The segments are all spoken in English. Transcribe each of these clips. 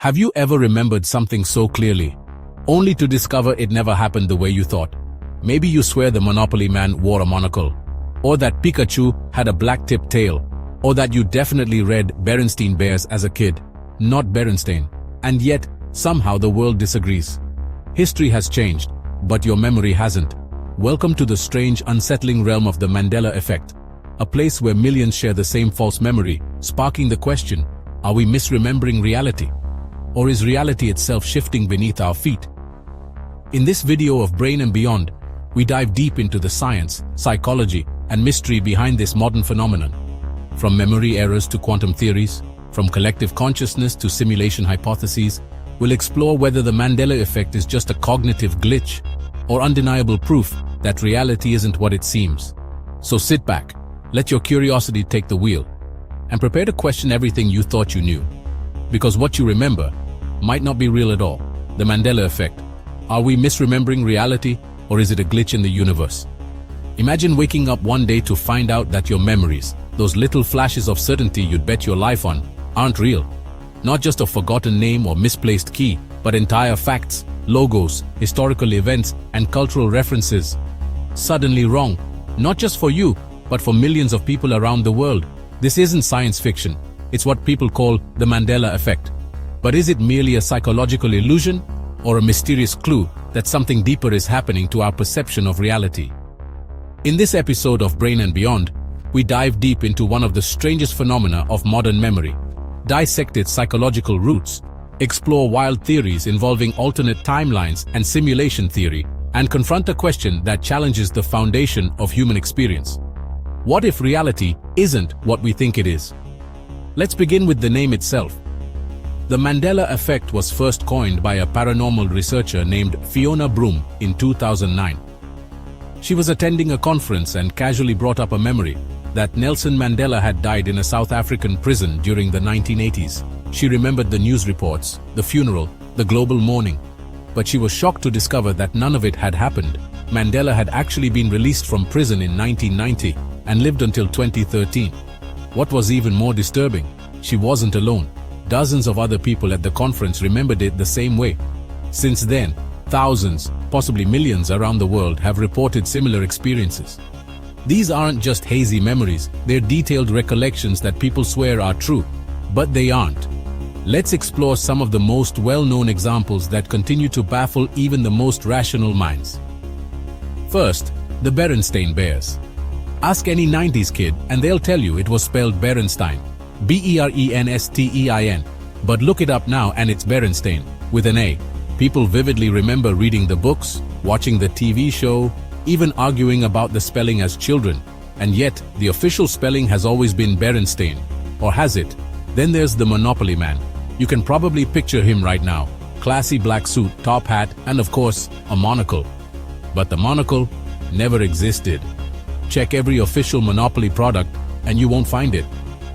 Have you ever remembered something so clearly, only to discover it never happened the way you thought? Maybe you swear the Monopoly man wore a monocle, or that Pikachu had a black-tipped tail, or that you definitely read Berenstain Bears as a kid, not Berenstain. And yet, somehow the world disagrees. History has changed, but your memory hasn't. Welcome to the strange, unsettling realm of the Mandela effect, a place where millions share the same false memory, sparking the question, are we misremembering reality? Or is reality itself shifting beneath our feet? In this video of Brain and Beyond, we dive deep into the science, psychology, and mystery behind this modern phenomenon. From memory errors to quantum theories, from collective consciousness to simulation hypotheses, we'll explore whether the Mandela effect is just a cognitive glitch or undeniable proof that reality isn't what it seems. So sit back, let your curiosity take the wheel, and prepare to question everything you thought you knew. Because what you remember might not be real at all. The Mandela effect. Are we misremembering reality, or is it a glitch in the universe? Imagine waking up one day to find out that your memories, those little flashes of certainty you'd bet your life on, aren't real. Not just a forgotten name or misplaced key, but entire facts, logos, historical events, and cultural references. Suddenly wrong, not just for you, but for millions of people around the world. This isn't science fiction. It's what people call the Mandela effect. But is it merely a psychological illusion, or a mysterious clue that something deeper is happening to our perception of reality? In this episode of Brain and Beyond, we dive deep into one of the strangest phenomena of modern memory, dissect its psychological roots, explore wild theories involving alternate timelines and simulation theory, and confront a question that challenges the foundation of human experience. What if reality isn't what we think it is? Let's begin with the name itself. The Mandela effect was first coined by a paranormal researcher named Fiona Broome in 2009. She was attending a conference and casually brought up a memory that Nelson Mandela had died in a South African prison during the 1980s. She remembered the news reports, the funeral, the global mourning. But she was shocked to discover that none of it had happened. Mandela had actually been released from prison in 1990 and lived until 2013. What was even more disturbing, she wasn't alone. Dozens of other people at the conference remembered it the same way. Since then, thousands, possibly millions around the world have reported similar experiences. These aren't just hazy memories, they're detailed recollections that people swear are true, but they aren't. Let's explore some of the most well-known examples that continue to baffle even the most rational minds. First, the Berenstain Bears. Ask any 90s kid and they'll tell you it was spelled Berenstain, Berenstein, but look it up now and it's Berenstain, with an A. People vividly remember reading the books, watching the TV show, even arguing about the spelling as children, and yet the official spelling has always been Berenstain, or has it? Then there's the Monopoly man. You can probably picture him right now. Classy black suit, top hat, and of course, a monocle. But the monocle never existed. Check every official Monopoly product and you won't find it.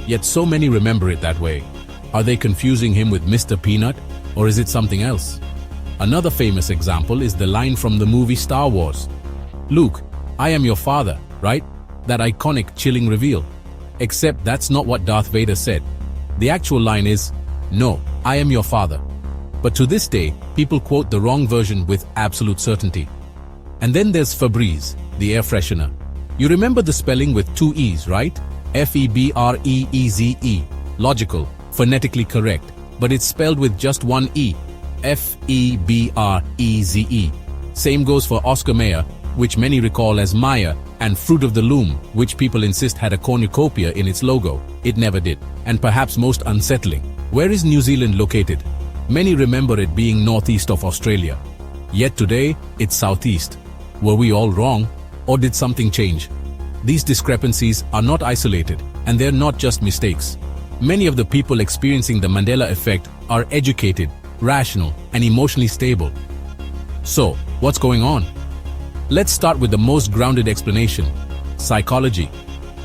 Yet so many remember it that way. Are they confusing him with Mr. Peanut, or is it something else? Another famous example is the line from the movie Star Wars. Luke, I am your father, right? That iconic, chilling reveal. Except that's not what Darth Vader said. The actual line is, no, I am your father. But to this day, people quote the wrong version with absolute certainty. And then there's Febreze, the air freshener. You remember the spelling with two E's, right? F-E-B-R-E-E-Z-E. Logical, phonetically correct, but it's spelled with just one E. F-E-B-R-E-Z-E. Same goes for Oscar Mayer, which many recall as Maya, and Fruit of the Loom, which people insist had a cornucopia in its logo. It never did. And perhaps most unsettling, where is New Zealand located? Many remember it being northeast of Australia. Yet today, it's southeast. Were we all wrong? Or did something change? These discrepancies are not isolated, and they're not just mistakes. Many of the people experiencing the Mandela effect are educated, rational, and emotionally stable. So, what's going on? Let's start with the most grounded explanation: psychology.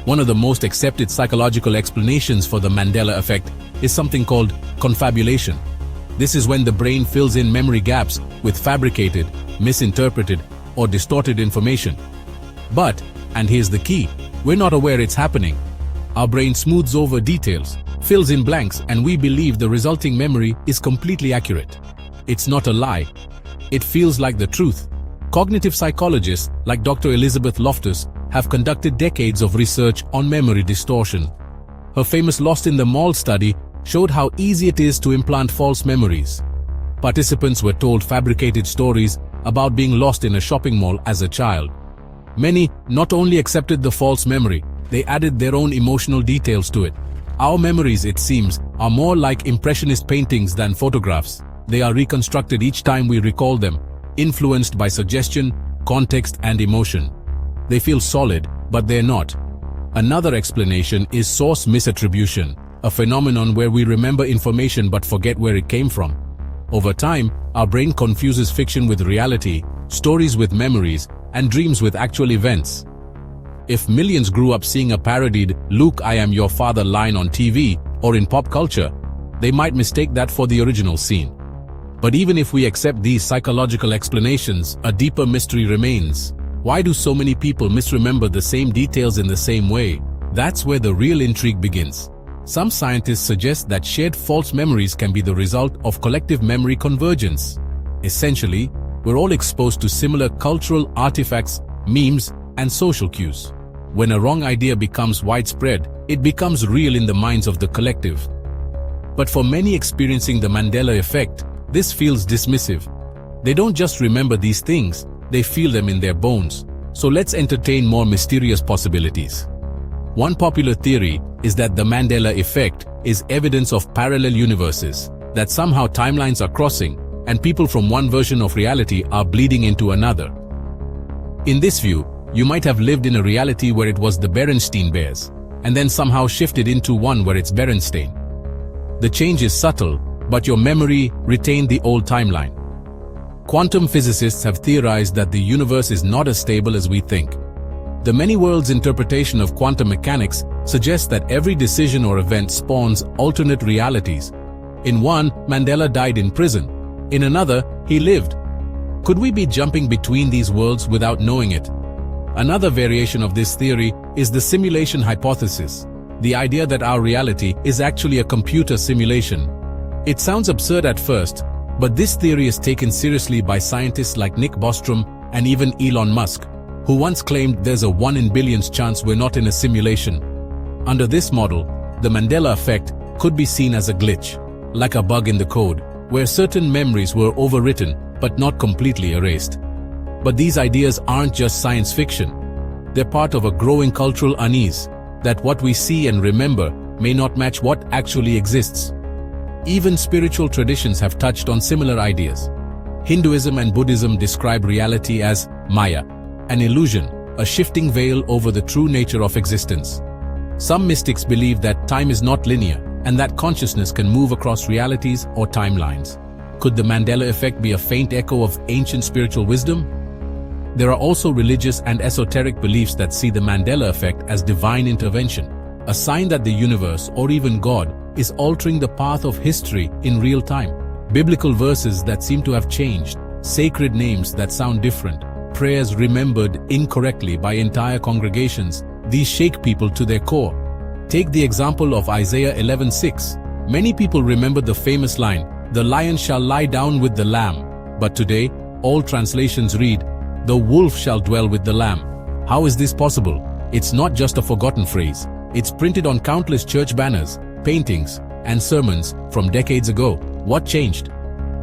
One of the most accepted psychological explanations for the Mandela effect is something called confabulation. This is when the brain fills in memory gaps with fabricated, misinterpreted, or distorted information. But, and here's the key, we're not aware it's happening. Our brain smooths over details, fills in blanks, and we believe the resulting memory is completely accurate. It's not a lie. It feels like the truth. Cognitive psychologists like Dr. Elizabeth Loftus have conducted decades of research on memory distortion. Her famous Lost in the Mall study showed how easy it is to implant false memories. Participants were told fabricated stories about being lost in a shopping mall as a child. Many not only accepted the false memory, they added their own emotional details to it. Our memories, it seems, are more like impressionist paintings than photographs. They are reconstructed each time we recall them, influenced by suggestion, context, and emotion. They feel solid, but they're not. Another explanation is source misattribution, a phenomenon where we remember information but forget where it came from. Over time, our brain confuses fiction with reality, stories with memories, and dreams with actual events. If millions grew up seeing a parodied "Luke, I am your father" line on TV or in pop culture, they might mistake that for the original scene. But even if we accept these psychological explanations, a deeper mystery remains. Why do so many people misremember the same details in the same way? That's where the real intrigue begins. Some scientists suggest that shared false memories can be the result of collective memory convergence. Essentially, we're all exposed to similar cultural artifacts, memes, and social cues. When a wrong idea becomes widespread, it becomes real in the minds of the collective. But for many experiencing the Mandela effect, this feels dismissive. They don't just remember these things, they feel them in their bones. So let's entertain more mysterious possibilities. One popular theory is that the Mandela effect is evidence of parallel universes, that somehow timelines are crossing, and people from one version of reality are bleeding into another. In this view, you might have lived in a reality where it was the Berenstein Bears, and then somehow shifted into one where it's Berenstain. The change is subtle, but your memory retained the old timeline. Quantum physicists have theorized that the universe is not as stable as we think. The many worlds interpretation of quantum mechanics suggests that every decision or event spawns alternate realities. In one, Mandela died in prison. In another, he lived. Could we be jumping between these worlds without knowing it? Another variation of this theory is the simulation hypothesis, the idea that our reality is actually a computer simulation. It sounds absurd at first, but this theory is taken seriously by scientists like Nick Bostrom and even Elon Musk, who once claimed there's a 1 in billions chance we're not in a simulation. Under this model, the Mandela effect could be seen as a glitch, like a bug in the code, where certain memories were overwritten but not completely erased. But these ideas aren't just science fiction. They're part of a growing cultural unease, that what we see and remember may not match what actually exists. Even spiritual traditions have touched on similar ideas. Hinduism and Buddhism describe reality as Maya, an illusion, a shifting veil over the true nature of existence. Some mystics believe that time is not linear, and that consciousness can move across realities or timelines. Could the Mandela effect be a faint echo of ancient spiritual wisdom? There are also religious and esoteric beliefs that see the Mandela effect as divine intervention, a sign that the universe, or even God, is altering the path of history in real time. Biblical verses that seem to have changed, sacred names that sound different, prayers remembered incorrectly by entire congregations, these shake people to their core. Take the example of Isaiah 11:6. Many people remember the famous line, "The lion shall lie down with the lamb," but today, all translations read, "The wolf shall dwell with the lamb." How is this possible? It's not just a forgotten phrase. It's printed on countless church banners, paintings, and sermons from decades ago. What changed?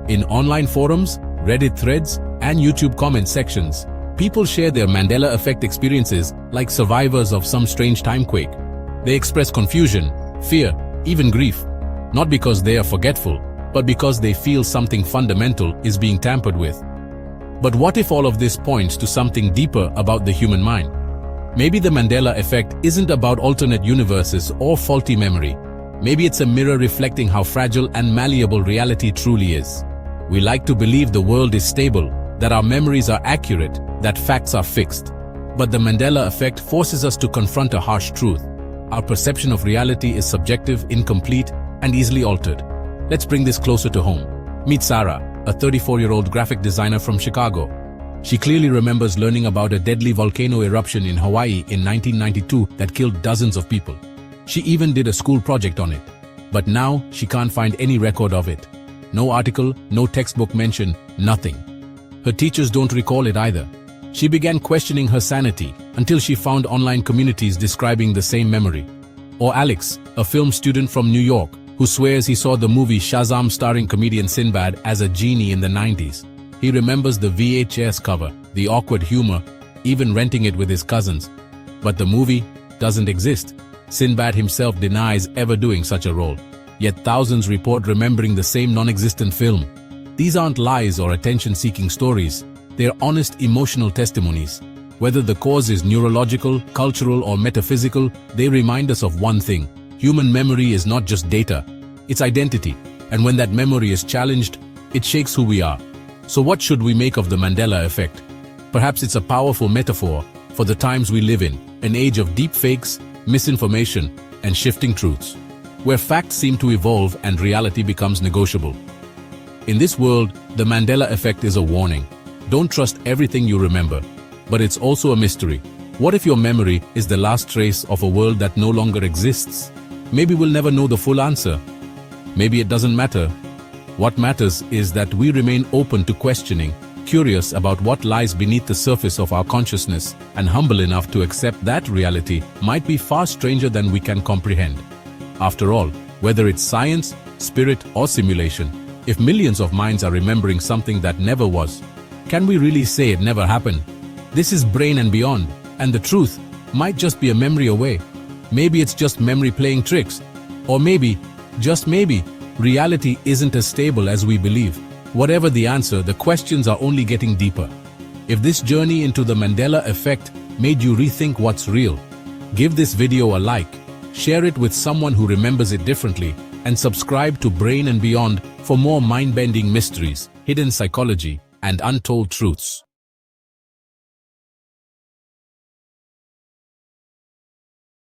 In online forums, Reddit threads, and YouTube comment sections, people share their Mandela effect experiences like survivors of some strange timequake. They express confusion, fear, even grief, not because they are forgetful, but because they feel something fundamental is being tampered with. But what if all of this points to something deeper about the human mind? Maybe the Mandela effect isn't about alternate universes or faulty memory. Maybe it's a mirror reflecting how fragile and malleable reality truly is. We like to believe the world is stable, that our memories are accurate, that facts are fixed. But the Mandela effect forces us to confront a harsh truth. Our perception of reality is subjective, incomplete, and easily altered. Let's bring this closer to home. Meet Sarah, a 34-year-old graphic designer from Chicago. She clearly remembers learning about a deadly volcano eruption in Hawaii in 1992 that killed dozens of people. She even did a school project on it. But now she can't find any record of it. No article, no textbook mention, nothing. Her teachers don't recall it either. She began questioning her sanity until she found online communities describing the same memory. Or Alex, a film student from New York, who swears he saw the movie Shazam starring comedian Sinbad as a genie in the 90s. He remembers the VHS cover, the awkward humor, even renting it with his cousins. But the movie doesn't exist. Sinbad himself denies ever doing such a role. Yet thousands report remembering the same non-existent film. These aren't lies or attention-seeking stories. They're honest emotional testimonies. Whether the cause is neurological, cultural, or metaphysical, they remind us of one thing. Human memory is not just data, it's identity. And when that memory is challenged, it shakes who we are. So what should we make of the Mandela effect? Perhaps it's a powerful metaphor for the times we live in, an age of deep fakes, misinformation, and shifting truths, where facts seem to evolve and reality becomes negotiable. In this world, the Mandela effect is a warning. Don't trust everything you remember, but it's also a mystery. What if your memory is the last trace of a world that no longer exists? Maybe we'll never know the full answer. Maybe it doesn't matter. What matters is that we remain open to questioning, curious about what lies beneath the surface of our consciousness, and humble enough to accept that reality might be far stranger than we can comprehend. After all, whether it's science, spirit, or simulation, if millions of minds are remembering something that never was, can we really say it never happened? This is Brain and Beyond, and the truth might just be a memory away. Maybe it's just memory playing tricks. Or maybe, just maybe, reality isn't as stable as we believe. Whatever the answer, the questions are only getting deeper. If this journey into the Mandela effect made you rethink what's real, give this video a like, share it with someone who remembers it differently, and subscribe to Brain and Beyond for more mind-bending mysteries, hidden psychology, and untold truths.